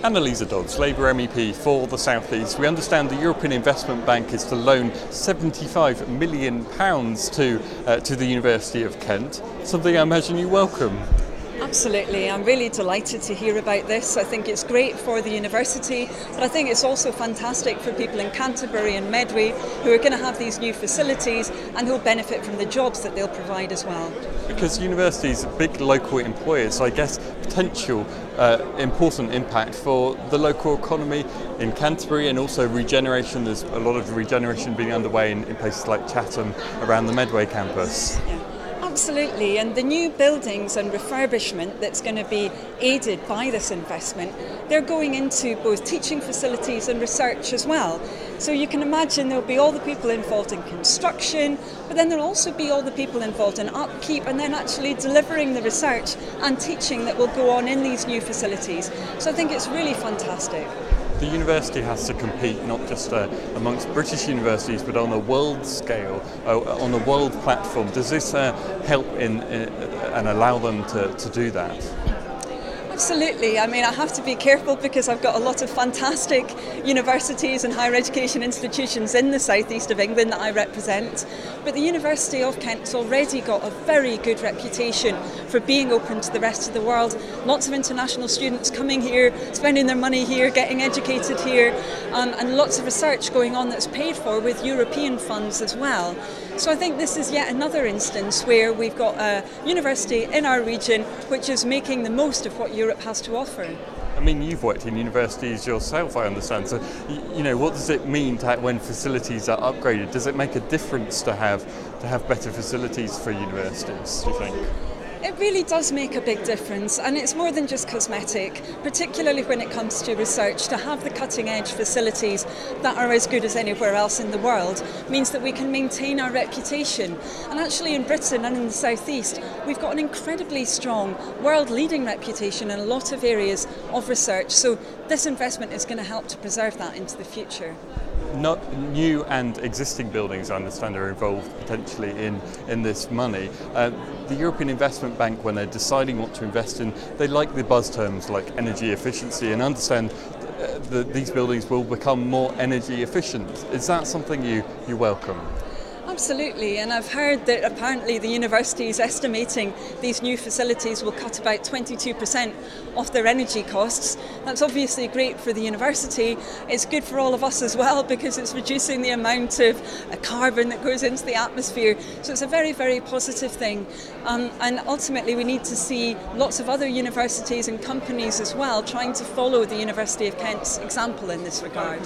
Anneliese Dodds, Labour MEP for the South East. We understand the European Investment Bank is to loan £75 million to the University of Kent, something I imagine you welcome. Absolutely, I'm really delighted to hear about this. I think it's great for the university, but I think it's also fantastic for people in Canterbury and Medway who are going to have these new facilities and who'll benefit from the jobs that they'll provide as well. Because universities are big local employers, so I guess potential important impact for the local economy in Canterbury and also regeneration. There's a lot of regeneration being underway in places like Chatham around the Medway campus. Yeah. Absolutely, and the new buildings and refurbishment that's going to be aided by this investment, they're going into both teaching facilities and research as well. So you can imagine there'll be all the people involved in construction, but then there'll also be all the people involved in upkeep and then actually delivering the research and teaching that will go on in these new facilities. So I think it's really fantastic. The university has to compete not just amongst British universities but on a world scale, on a world platform. Does this help and allow them to do that? Absolutely. I mean, I have to be careful because I've got a lot of fantastic universities and higher education institutions in the southeast of England that I represent. But the University of Kent's already got a very good reputation for being open to the rest of the world. Lots of international students coming here, spending their money here, getting educated here, and lots of research going on that's paid for with European funds as well. So I think this is yet another instance where we've got a university in our region which is making the most of what Europe has to offer. I mean, you've worked in universities yourself, I understand. So, what does it mean when facilities are upgraded? Does it make a difference to have better facilities for universities, do you think? It really does make a big difference, and it's more than just cosmetic, particularly when it comes to research. To have the cutting edge facilities that are as good as anywhere else in the world means that we can maintain our reputation. And actually in Britain and in the South East, we've got an incredibly strong world leading reputation in a lot of areas of research. So this investment is going to help to preserve that into the future. Not new and existing buildings, I understand, are involved potentially in this money. The European Investment Bank, when they're deciding what to invest in, they like the buzz terms like energy efficiency and understand that these buildings will become more energy efficient. Is that something you welcome? Absolutely, and I've heard that apparently the university is estimating these new facilities will cut about 22% off their energy costs. That's obviously great for the university. It's good for all of us as well because it's reducing the amount of carbon that goes into the atmosphere. So it's a very, very positive thing. And ultimately we need to see lots of other universities and companies as well trying to follow the University of Kent's example in this regard.